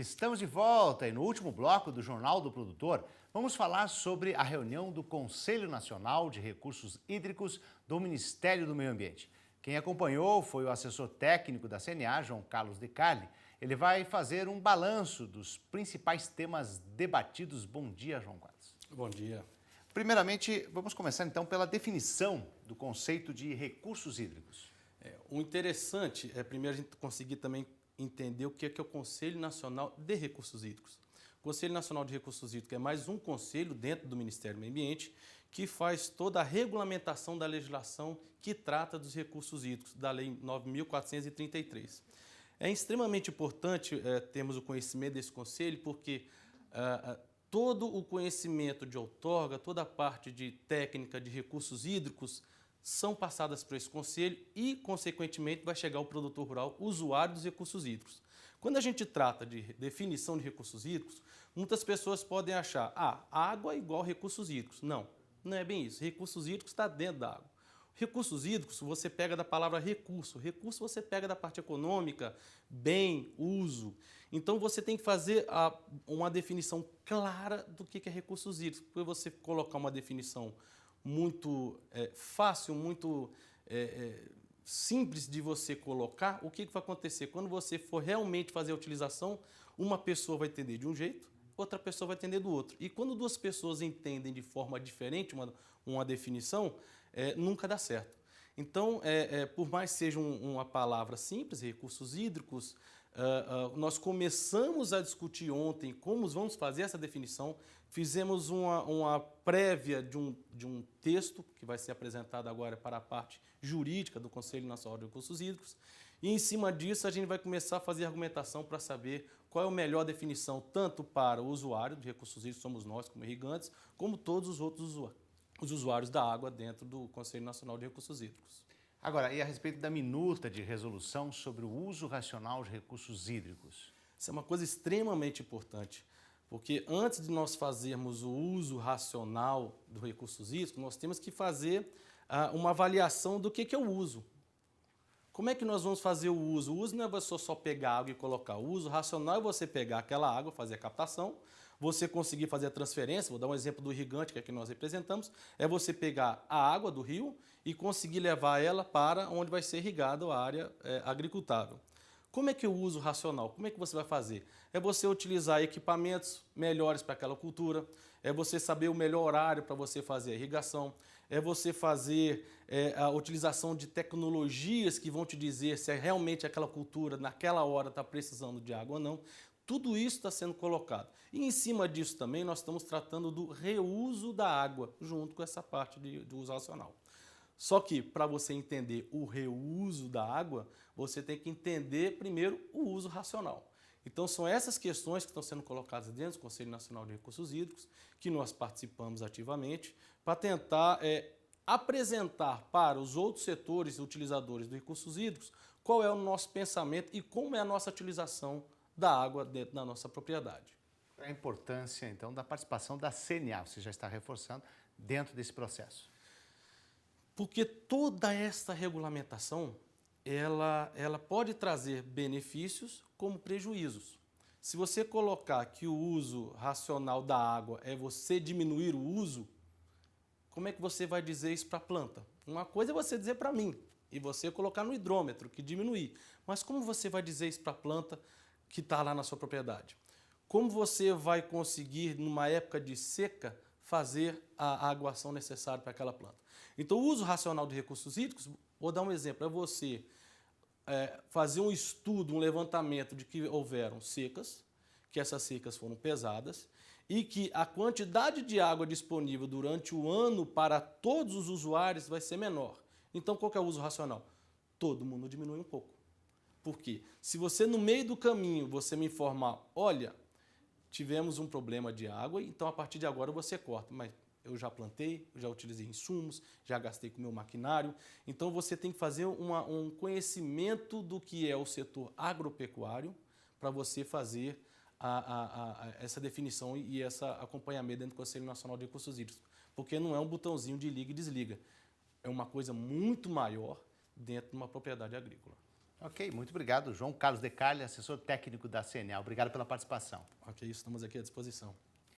Estamos de volta e no último bloco do Jornal do Produtor, vamos falar sobre a reunião do Conselho Nacional de Recursos Hídricos do Ministério do Meio Ambiente. Quem acompanhou foi o assessor técnico da CNA, João Carlos De Carli. Ele vai fazer um balanço dos principais temas debatidos. Bom dia, João Carlos. Bom dia. Primeiramente, vamos começar então pela definição do conceito de recursos hídricos. O interessante é primeiro a gente conseguir também entender o que é o Conselho Nacional de Recursos Hídricos. O Conselho Nacional de Recursos Hídricos é mais um conselho dentro do Ministério do Meio Ambiente que faz toda a regulamentação da legislação que trata dos recursos hídricos, da Lei 9.433. É extremamente importante termos o conhecimento desse conselho porque todo o conhecimento de outorga, toda a parte de técnica de recursos hídricos são passadas para esse conselho e, consequentemente, vai chegar ao produtor rural, usuário dos recursos hídricos. Quando a gente trata de definição de recursos hídricos, muitas pessoas podem achar, água é igual recursos hídricos. Não, não é bem isso. Recursos hídricos está dentro da água. Recursos hídricos você pega da palavra recurso. Recurso você pega da parte econômica, bem, uso. Então você tem que fazer uma definição clara do que é recursos hídricos. Porque você colocar uma definição muito fácil, muito simples de você colocar, o que vai acontecer? Quando você for realmente fazer a utilização, uma pessoa vai entender de um jeito, outra pessoa vai entender do outro. E quando duas pessoas entendem de forma diferente uma definição, nunca dá certo. Então, por mais que seja uma palavra simples, recursos hídricos, nós começamos a discutir ontem como vamos fazer essa definição, fizemos uma prévia de um texto que vai ser apresentado agora para a parte jurídica do Conselho Nacional de Recursos Hídricos e em cima disso a gente vai começar a fazer argumentação para saber qual é a melhor definição tanto para o usuário de recursos hídricos, somos nós como irrigantes, como todos os outros usuários da água dentro do Conselho Nacional de Recursos Hídricos. Agora, e a respeito da minuta de resolução sobre o uso racional de recursos hídricos? Isso é uma coisa extremamente importante, porque antes de nós fazermos o uso racional dos recursos hídricos, nós temos que fazer uma avaliação do que é o uso. Como é que nós vamos fazer o uso? O uso não é você só pegar água e colocar. O uso racional é você pegar aquela água, fazer a captação, você conseguir fazer a transferência, vou dar um exemplo do irrigante, que é que nós representamos, é você pegar a água do rio e conseguir levar ela para onde vai ser irrigada a área agricultável. Como é que o uso racional? Como é que você vai fazer? É você utilizar equipamentos melhores para aquela cultura, é você saber o melhor horário para você fazer a irrigação, é você fazer a utilização de tecnologias que vão te dizer se realmente aquela cultura naquela hora está precisando de água ou não. Tudo isso está sendo colocado. E em cima disso também nós estamos tratando do reuso da água, junto com essa parte do uso racional. Só que para você entender o reuso da água, você tem que entender primeiro o uso racional. Então são essas questões que estão sendo colocadas dentro do Conselho Nacional de Recursos Hídricos, que nós participamos ativamente, para tentar apresentar para os outros setores utilizadores dos recursos hídricos qual é o nosso pensamento e como é a nossa utilização da água dentro da nossa propriedade. A importância, então, da participação da CNA, você já está reforçando, dentro desse processo. Porque toda essa regulamentação, ela pode trazer benefícios como prejuízos. Se você colocar que o uso racional da água é você diminuir o uso, como é que você vai dizer isso para a planta? Uma coisa é você dizer para mim e você colocar no hidrômetro que diminuir. Mas como você vai dizer isso para a planta que está lá na sua propriedade? Como você vai conseguir, numa época de seca, fazer a aguação necessária para aquela planta? Então, o uso racional de recursos hídricos, vou dar um exemplo, é você fazer um estudo, um levantamento de que houveram secas, que essas secas foram pesadas, e que a quantidade de água disponível durante o ano para todos os usuários vai ser menor. Então, qual que é o uso racional? Todo mundo diminui um pouco. Por quê? Se você, no meio do caminho, você me informar, olha, tivemos um problema de água, então a partir de agora você corta, mas eu já plantei, já utilizei insumos, já gastei com o meu maquinário. Então você tem que fazer um conhecimento do que é o setor agropecuário para você fazer essa definição e esse acompanhamento dentro do Conselho Nacional de Recursos Hídricos. Porque não é um botãozinho de liga e desliga. É uma coisa muito maior dentro de uma propriedade agrícola. Ok, muito obrigado. João Carlos Decarli, assessor técnico da CNA. Obrigado pela participação. Ok, estamos aqui à disposição.